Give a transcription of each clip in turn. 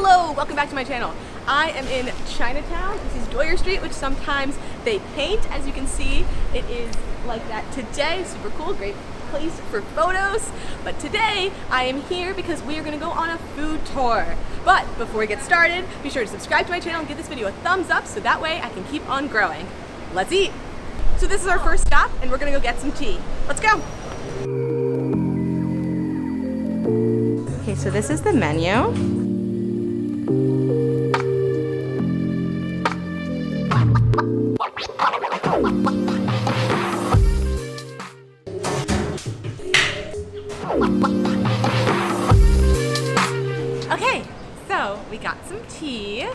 Hello, welcome back to my channel. I am in Chinatown. This is Doyer Street, which sometimes they paint. As you can see, it is like that today. Super cool, great place for photos. But today, I am here because we are gonna go on a food tour. But before we get started, be sure to subscribe to my channel and give this video a thumbs up so that way I can keep on growing. Let's eat. So this is our first stop and we're gonna go get some tea. Let's go. Okay, so this is the menu. Okay, so we got some tea.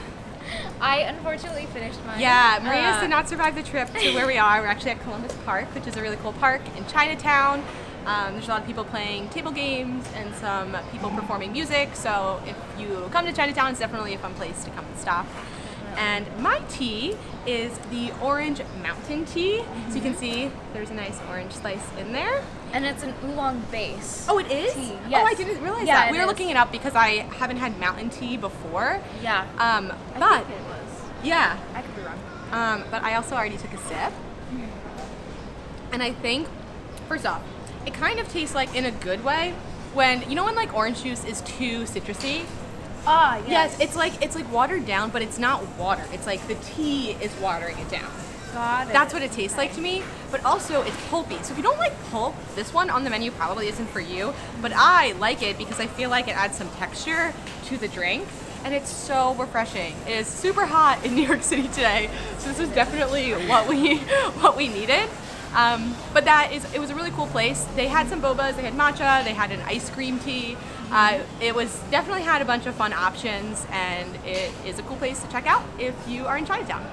I unfortunately finished mine. Yeah, Maria did not survive the trip to where we are. We're actually at Columbus Park, which is a really cool park in Chinatown. There's a lot of people playing table games and some people performing music. So if you come to Chinatown, it's definitely a fun place to come and stop. And my tea is the orange mountain tea. So you can see there's a nice orange slice in there. And it's an oolong base. Oh, it is? Tea. Yes. Oh, I didn't realize that. We were looking it up because I haven't had mountain tea before. Yeah. But I think it was. Yeah. I could be wrong. But I also already took a sip. And I think, first off, it kind of tastes like, in a good way, when, you know when like orange juice is too citrusy? Ah, yes. Yes, it's like watered down, but it's not water. It's like the tea is watering it down. Got it. That's what it tastes like to me, but also it's pulpy. So if you don't like pulp, this one on the menu probably isn't for you, but I like it because I feel like it adds some texture to the drink, and it's so refreshing. It is super hot in New York City today, so this is definitely what we needed. But it was a really cool place. They had some bobas, they had matcha, they had an ice cream tea. It definitely had a bunch of fun options, and it is a cool place to check out if you are in Chinatown.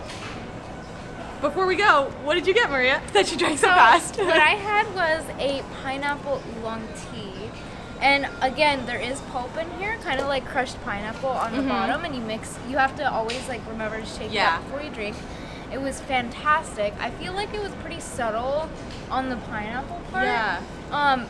Before we go, what did you get, Maria, that you drank so fast? What I had was a pineapple oolong tea. And again, there is pulp in here, kind of like crushed pineapple on the bottom, and you have to always like remember to shake it up before you drink. It was fantastic. I feel like it was pretty subtle on the pineapple part. Yeah.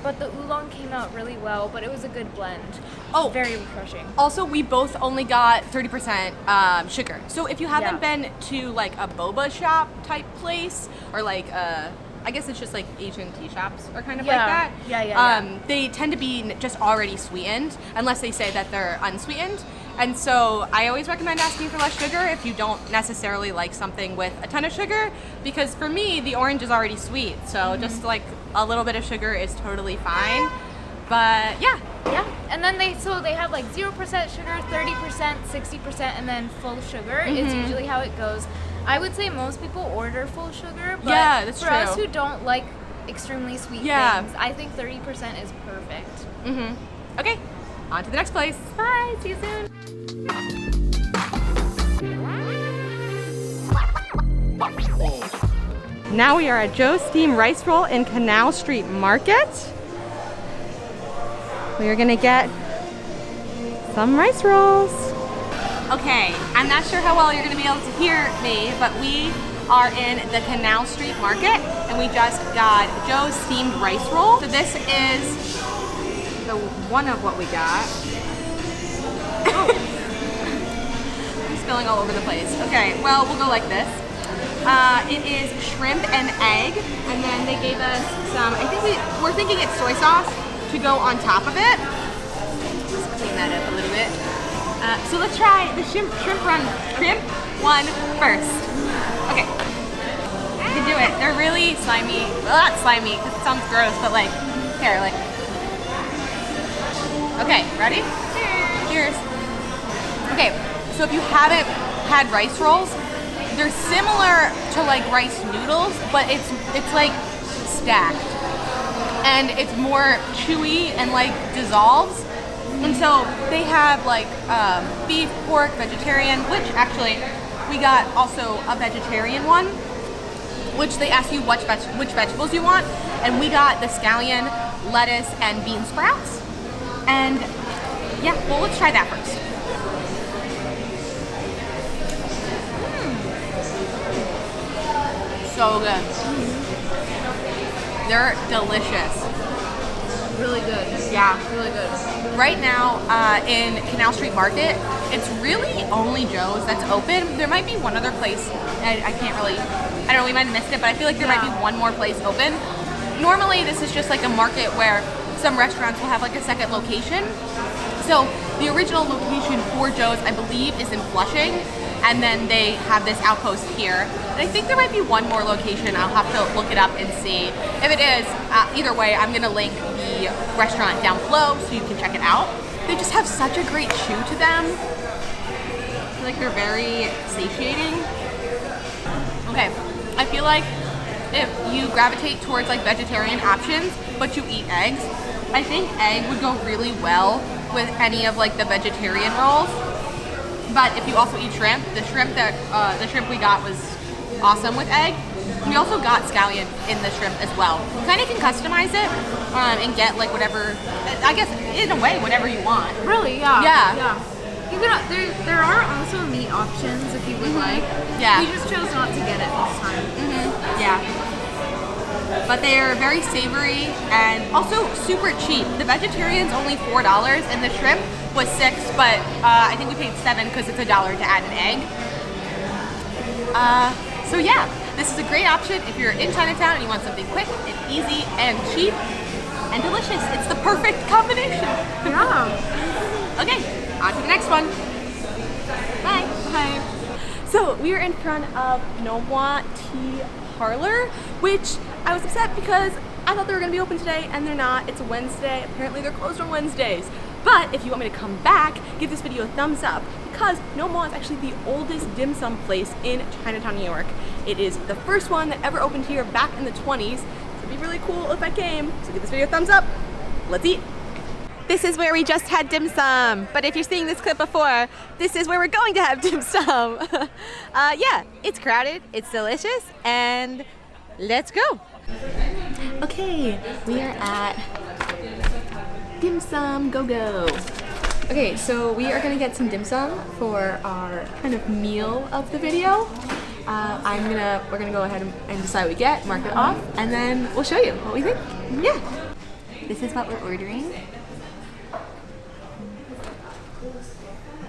But the oolong came out really well, but it was a good blend. Oh, very refreshing. Also, we both only got 30% sugar. So if you haven't been to like a boba shop type place, or like I guess it's just like Asian tea shops or kind of like that. Yeah. They tend to be just already sweetened, unless they say that they're unsweetened. And so I always recommend asking for less sugar if you don't necessarily like something with a ton of sugar, because for me, the orange is already sweet. So just like a little bit of sugar is totally fine. But yeah. Yeah, and then they have like 0% sugar, 30%, 60%, and then full sugar is usually how it goes. I would say most people order full sugar, but for us who don't like extremely sweet things, I think 30% is perfect. Okay, on to the next place. Bye, see you soon. Now we are at Joe's Steam Rice Roll in Canal Street Market. We are gonna get some rice rolls. Okay, I'm not sure how well you're gonna be able to hear me, but we are in the Canal Street Market and we just got Joe's Steamed Rice Roll. So this is the one of what we got. I'm spilling all over the place. Okay, well, we'll go like this. It is shrimp and egg, and then they gave us some, I think we're thinking it's soy sauce to go on top of it. Let's clean that up a little bit. So let's try the shrimp one first. Okay, you can do it. They're really slimy. Well, not slimy, because it sounds gross, but like, here, like. Okay, ready? Cheers. Okay, so if you haven't had rice rolls, they're similar to like rice noodles, but it's like stacked. And it's more chewy and like dissolves. And so they have like beef, pork, vegetarian, which actually we got also a vegetarian one, which they ask you which vegetables you want. And we got the scallion, lettuce, and bean sprouts. And yeah, well, let's try that first. So good. They're delicious. Really good. Yeah. Really good. Right now in Canal Street Market, It's really only Joe's that's open. There might be one other place. I can't really, I don't know, we might have missed it, but I feel like there might be one more place open. Normally this is just like a market where some restaurants will have like a second location. So the original location for Joe's, I believe, is in Flushing, and then they have this outpost here. And I think there might be one more location. I'll have to look it up and see. If it is, either way, I'm gonna link the restaurant down below so you can check it out. They just have such a great chew to them. I feel like they're very satiating. Okay, I feel like if you gravitate towards like vegetarian options, but you eat eggs, I think egg would go really well with any of like the vegetarian rolls. But if you also eat shrimp, the shrimp we got was awesome with egg. We also got scallion in the shrimp as well. Kind of can customize it and get like whatever, I guess in a way, whatever you want. Really? Yeah. Yeah. You can, there are also meat options if you would like. Yeah. We just chose not to get it this time. Yeah. But they are very savory and also super cheap. The vegetarian's only $4 and the shrimp was $6, but I think we paid $7 because it's $1 to add an egg. So yeah, this is a great option if you're in Chinatown and you want something quick and easy and cheap and delicious. It's the perfect combination. Yeah. Okay, on to the next one. Bye. Bye. So we are in front of NYC Tea Parlor, which I was upset because I thought they were going to be open today and they're not. It's a Wednesday. Apparently they're closed on Wednesdays. But if you want me to come back, give this video a thumbs up because NYC is actually the oldest dim sum place in Chinatown, New York. It is the first one that ever opened here back in the 20s. So it'd be really cool if I came. So give this video a thumbs up. Let's eat. This is where we just had dim sum, but if you're seeing this clip before, this is where we're going to have dim sum. Yeah, it's crowded, it's delicious, and let's go. Okay, we are at dim sum go-go. Okay, so we are gonna get some dim sum for our kind of meal of the video. We're gonna go ahead and decide what we get, mark it off, and then we'll show you what we think. Yeah. This is what we're ordering.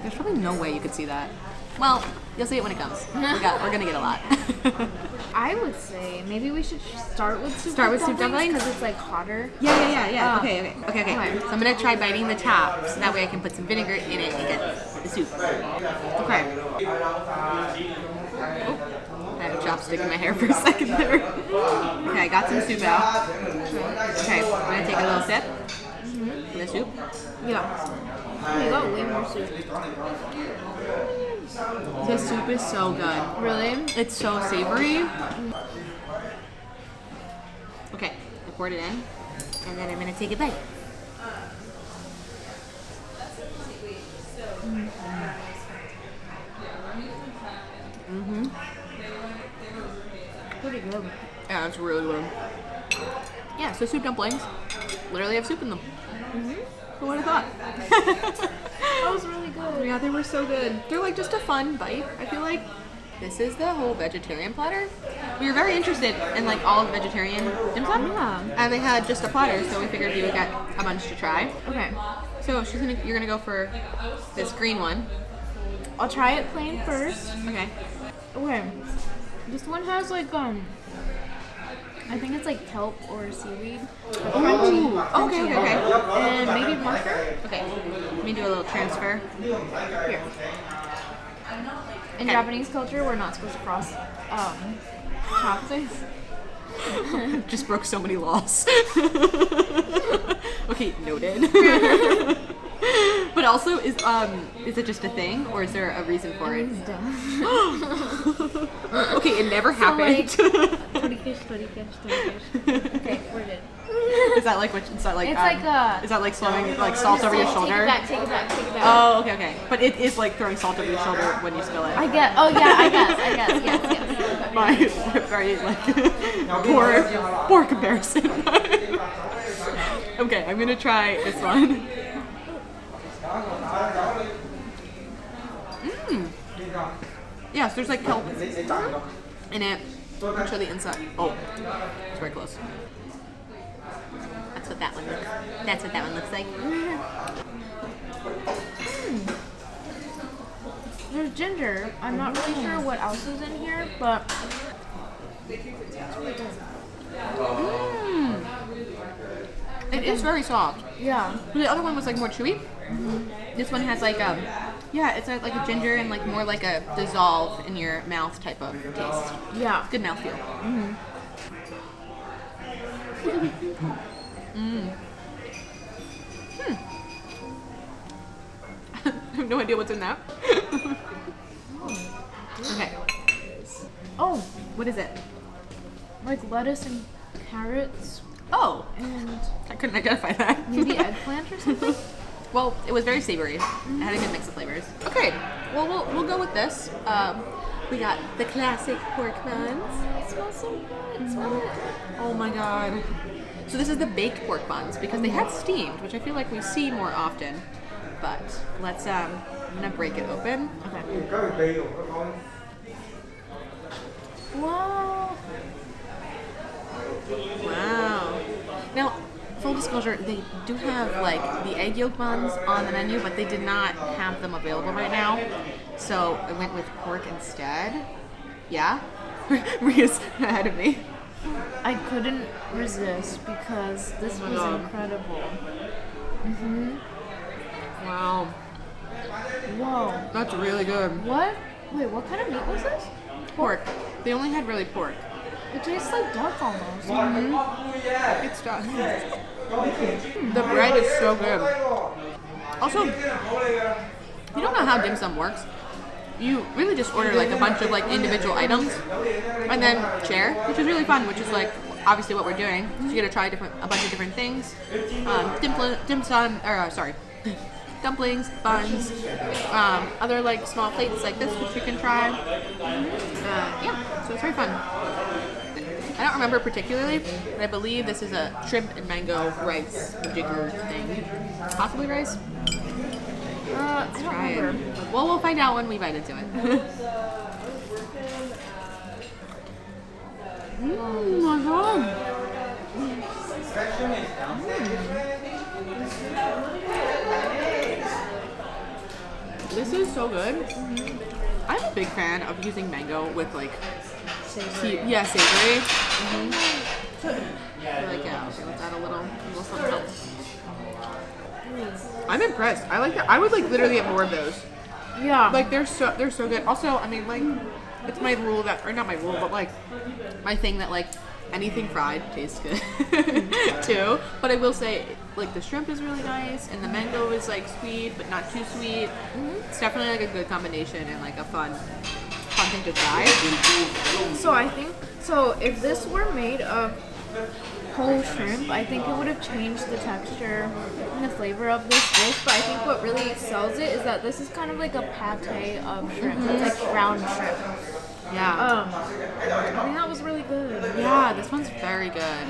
There's probably no way you could see that. Well, you'll see it when it comes. We're gonna get a lot. I would say maybe we should start with soup dumplings because it's like hotter. Yeah. Okay. So I'm gonna try biting the top so that way I can put some vinegar in it and get the soup. Okay. I had a chopstick in my hair for a second there. Okay, I got some soup out. Okay, I'm gonna take a little sip of the soup. Yeah. Oh, you got way more soup. This soup is so good. Really? It's so savory. Okay, I poured it in, and then I'm gonna take a bite. Pretty good. Yeah, it's really good. Yeah, so soup dumplings literally have soup in them. Who would have thought? That was really good. Yeah, they were so good. They're like just a fun bite. I feel like this is the whole vegetarian platter. We were very interested in like all of the vegetarian dim sum. Yeah. And they had just a platter, so we figured we would get a bunch to try. Okay. So you're gonna go for this green one. I'll try it plain first. Okay. Okay. This one has like I think it's like kelp or seaweed. Ooh. Okay. And maybe mushroom. Okay. Let me do a little transfer. Here. In Japanese culture, we're not supposed to cross chopsticks. Just broke so many laws. Okay, noted. But also, is it just a thing, or is there a reason for it? It's dumb. Okay, it never happened. Tori fish. Okay, we're good. Is that like what? Is that like? It's like Is that like throwing like salt over your shoulder? Take it back. Oh, okay. But it is like throwing salt over your shoulder when you spill it. I guess. Yes. My very like poor comparison. Okay, I'm gonna try this one. Yes, there's like kelp in it. I'll show the inside. Oh, it's very close. That's what that one looks. That's what that one looks like. There's ginger. I'm not really sure what else is in here, but it is very soft. yeah. The other one was like more chewy. This one has like yeah, it's like a ginger and like more like a dissolve in your mouth type of taste. Yeah. Good mouthfeel. I have no idea what's in that. Okay. Oh, What is it? like lettuce and carrots Oh, and I couldn't identify that. maybe eggplant or something. Well, it was very savory. It had a good mix of flavors. Okay, well, we'll go with this. We got the classic pork buns. It smells so good. Smell it. Oh my god. So this is the baked pork buns because they had steamed, which I feel like we see more often. But let's I'm gonna break it open. Okay. Wow. Wow. Now, full disclosure, they do have like the egg yolk buns on the menu, but they did not have them available right now. So I went with pork instead. Yeah? Maria's ahead of me. I couldn't resist because this was God. incredible. Wow. Whoa. That's really good. What? Wait, what kind of meat was this? Pork. They only had really pork. It tastes like duck almost. Good stuff. The bread is so good. Also, you don't know how dim sum works. You really just order like a bunch of like individual items and then share, which is really fun, which is like obviously what we're doing. So you get to try a bunch of different things. Dim sum, or sorry, dumplings, buns, other like small plates like this, which you can try. Yeah, so it's very fun. I don't remember particularly, but I believe this is a shrimp and mango rice jigger thing. Possibly rice? I don't Try remember. it. Well, we'll find out when we bite into it. Oh my god! This is so good. I'm a big fan of using mango with like savory. Yeah, savory. Like yeah, okay, let's add a little something else. I'm impressed. I like that. I would like literally have more of those. Yeah. Like they're so good. Also, I mean like it's my rule that, or not my rule, but like my thing that like anything fried tastes good too. But I will say like the shrimp is really nice and the mango is like sweet but not too sweet. It's definitely like a good combination and like a fun thing to try. So I think if this were made of whole shrimp, I think it would have changed the texture and the flavor of this dish. But I think what really sells it is that this is kind of like a pate of shrimp. It's like ground shrimp. Yeah. I think that was really good. Yeah, this one's very good.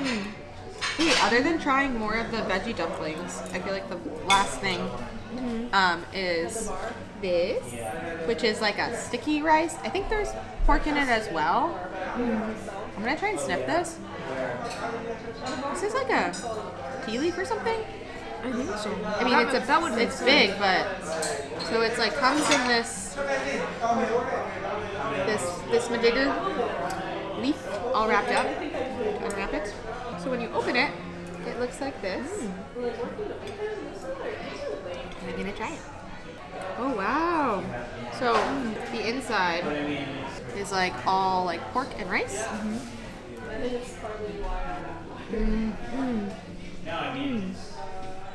Hey, other than trying more of the veggie dumplings, I feel like the last thing is this, which is like a sticky rice. I think there's pork in it as well. I'm gonna try and sniff this. This is like a tea leaf or something. I think so. I mean, it's big, but so it's like comes in this majigger leaf all wrapped up. Unwrap it. So when you open it, it looks like this. I'm gonna try it. Oh wow! So the inside is like all like pork and rice.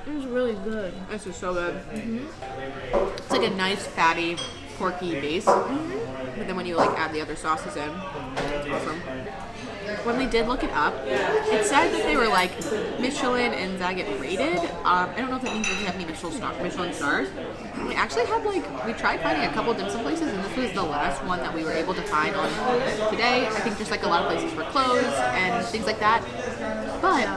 It was really good. This is so good. It's like a nice fatty porky base, but then when you like add the other sauces in, it's awesome. When we did look it up, it said that they were like Michelin and Zagat rated. I don't know if that means that they have any Michelin stars. We actually had we tried finding a couple dim sum places, and this was the last one that we were able to find on today. I think just like a lot of places were closed and things like that. But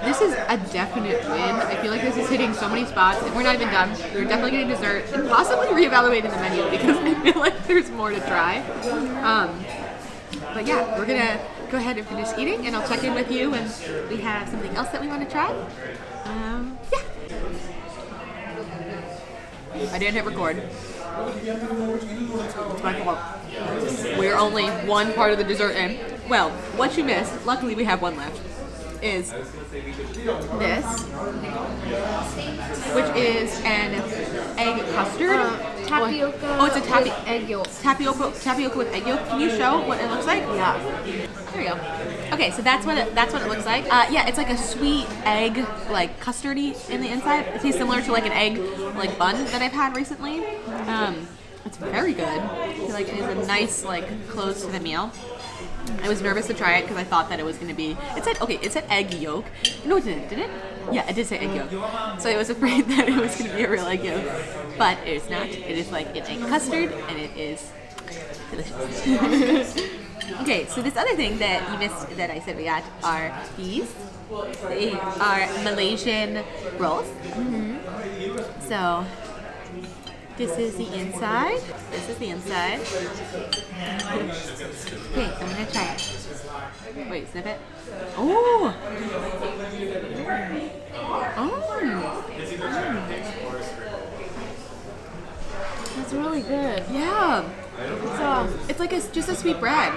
this is a definite win. I feel like this is hitting so many spots, and we're not even done. We're definitely getting dessert and possibly reevaluating the menu because I feel like there's more to try. But yeah, we're gonna go ahead and finish eating, and I'll check in with you when we have something else that we want to try. Yeah. I didn't hit record. It's my fault. We're only one part of the dessert in. Well, what you missed, luckily we have one left, is this, which is an egg custard. Tapioca. Oh, it's a with egg yolk. Tapioca with egg yolk. Can you show what it looks like? Yeah. There you go. Okay, so that's what it looks like. Yeah, it's like a sweet egg, like custardy in the inside. It tastes similar to like an egg like bun that I've had recently. It's very good. I feel like it is a nice like close to the meal. I was nervous to try it because I thought that it was going to be. It said egg yolk. No, it didn't. Did it? Yeah, it did say egg yolk. So I was afraid that it was going to be a real egg yolk, but it is not. It is like an egg custard, and it is delicious. Okay, so this other thing that you missed that I said we got are these. They are Malaysian rolls. Mm-hmm. So this is the inside. This is the inside. Okay, so I'm gonna try it. Wait, sniff it. Oh! Oh! That's really good. Yeah. It's like just a sweet bread.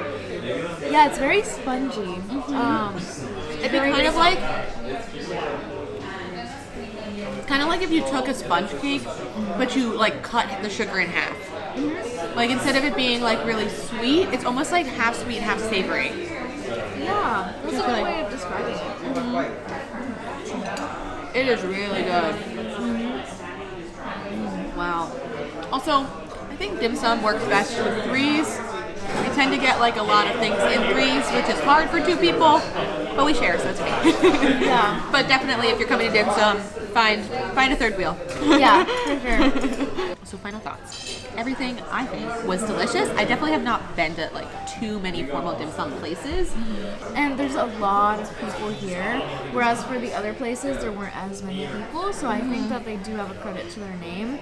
Yeah, it's very spongy. Mm-hmm. It'd be kind of like if you took a sponge cake, but you like cut the sugar in half. Mm-hmm. Like instead of it being like really sweet, it's almost like half sweet, half savory. Yeah, that's a good way of describing it. Mm-hmm. It is really good. Mm-hmm. Wow. Also, I think dim sum works best with threes. We tend to get like a lot of things in threes, which is hard for two people, but we share, so it's okay. Yeah. But definitely, if you're coming to dim sum, find a third wheel. Yeah, for sure. So final thoughts. Everything I think was delicious. I definitely have not been to like too many formal dim sum places. And there's a lot of people here, whereas for the other places there weren't as many people. So I think that they do have a credit to their name.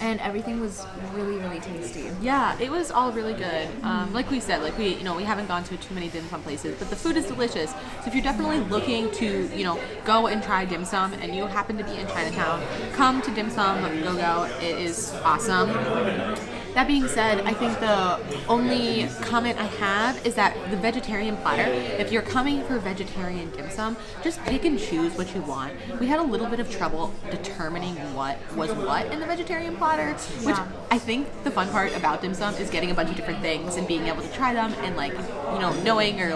And everything was really, really tasty. Yeah, it was all really good. Like we said, we haven't gone to too many dim sum places, but the food is delicious. So if you're definitely looking to, go and try dim sum, and you happen to be in Chinatown, come to Dim Sum Go. It is awesome. That being said, I think the only comment I have is that the vegetarian platter, if you're coming for vegetarian dim sum, just pick and choose what you want. We had a little bit of trouble determining what was what in the vegetarian platter, which I think the fun part about dim sum is getting a bunch of different things and being able to try them and knowing or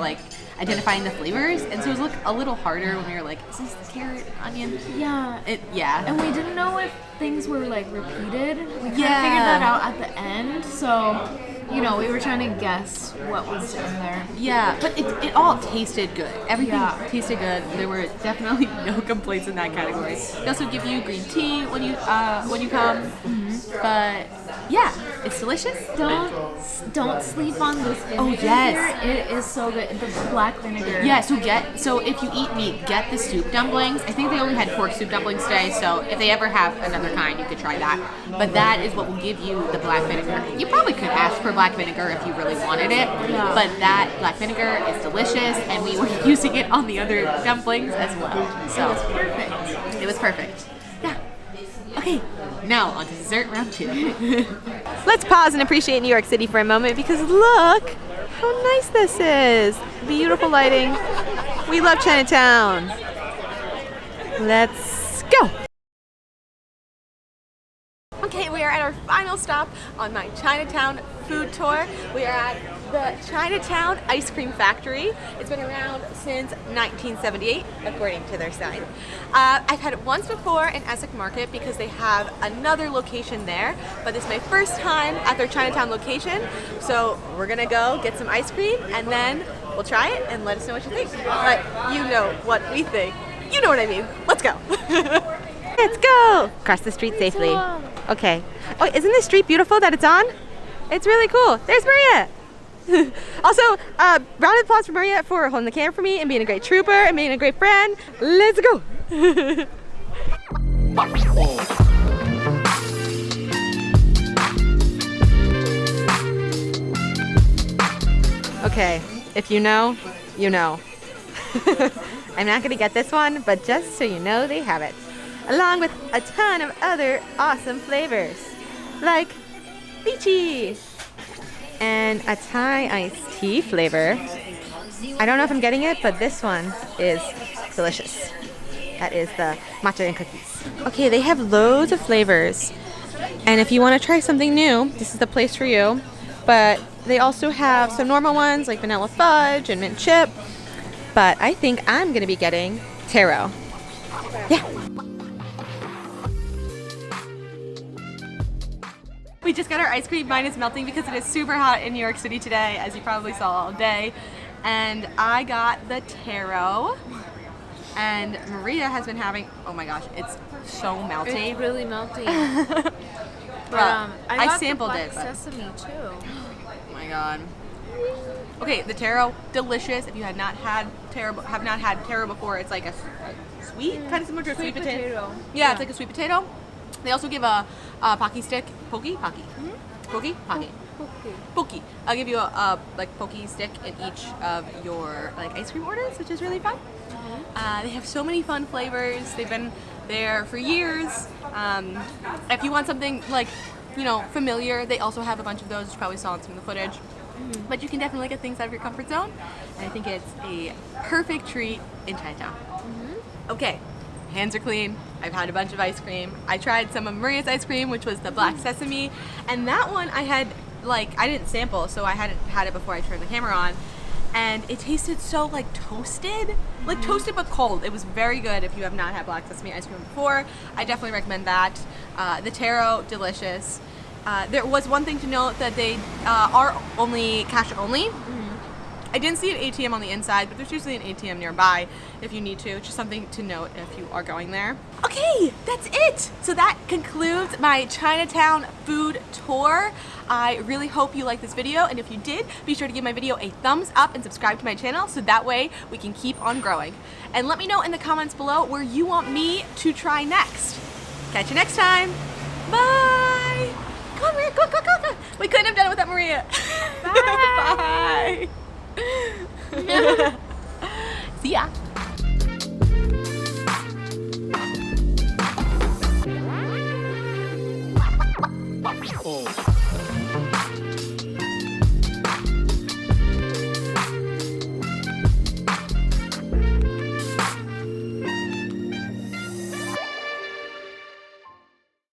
identifying the flavors. And so it was a little harder when we were like, is this carrot, onion? Yeah. Yeah. And we didn't know if things were repeated. We kind of figured that out at the end. So, we were trying to guess what was in there. Yeah, but it all tasted good. Everything tasted good. There were definitely no complaints in that category. They also give you green tea when you come. Mm-hmm. But yeah, it's delicious. Don't sleep on this vinegar. Oh yes, here. It is so good. The black vinegar. Yeah, so if you eat meat, get the soup dumplings. I think they only had pork soup dumplings today, so if they ever have another kind, you could try that. But that is what will give you the black vinegar. You probably could ask for black vinegar if you really wanted it, but that black vinegar is delicious, and we were using it on the other dumplings as well. So it was perfect. It was perfect. Yeah. Okay, now on to dessert round 2. Let's pause and appreciate New York City for a moment because look how nice this is. Beautiful lighting. We love Chinatown. Let's go. Okay, we are at our final stop on my Chinatown food tour. We are at the Chinatown Ice Cream Factory. It's been around since 1978, according to their sign. I've had it once before in Essex Market because they have another location there, but this is my first time at their Chinatown location. So we're gonna go get some ice cream and then we'll try it and let us know what you think. But you know what we think. You know what I mean. Let's go. Let's go! Cross the street safely. Okay. Oh, isn't this street beautiful that it's on? It's really cool. There's Maria! Also, round of applause for Maria for holding the camera for me and being a great trooper and being a great friend. Let's go! Okay, if you know, you know. I'm not gonna get this one, but just so you know, they have it. Along with a ton of other awesome flavors, like lychee, then a Thai iced tea flavor. I don't know if I'm getting it, but this one is delicious. That is the matcha and cookies. Okay, they have loads of flavors. And if you want to try something new, this is the place for you. But they also have some normal ones like vanilla fudge and mint chip. But I think I'm going to be getting taro. Yeah. We just got our ice cream. Mine is melting because it is super hot in New York City today, as you probably saw all day. And I got the taro. And Maria has been having, oh my gosh, it's so melty. It's really melty. But I got sampled the it. black sesame too. Oh my god. Okay, the taro, delicious. If you have not had taro before, it's like a sweet, kind of similar to a sweet potato. Yeah, it's like a sweet potato. They also give a pocky stick. Pocky? Pocky? Pocky. I'll give you a like pocky stick in each of your like ice cream orders, which is really fun. They have so many fun flavors. They've been there for years. If you want something like, you know, familiar, they also have a bunch of those. You probably saw in some of the footage. But you can definitely get things out of your comfort zone. And I think it's a perfect treat in Chinatown. Okay, hands are clean. I've had a bunch of ice cream. I tried some of Maria's ice cream, which was the black sesame. And that one I had, like, I didn't sample, so I hadn't had it before I turned the camera on. And it tasted so like toasted, like toasted but cold. It was very good. If you have not had black sesame ice cream before, I definitely recommend that. The taro, delicious. There was one thing to note that they are only cash only. I didn't see an ATM on the inside, but there's usually an ATM nearby if you need to. It's just something to note if you are going there. Okay, that's it. So that concludes my Chinatown food tour. I really hope you liked this video, and if you did, be sure to give my video a thumbs up and subscribe to my channel so that way we can keep on growing. And let me know in the comments below where you want me to try next. Catch you next time. Bye. Come on, Maria, go. We couldn't have done it without Maria. Bye. Bye. See ya.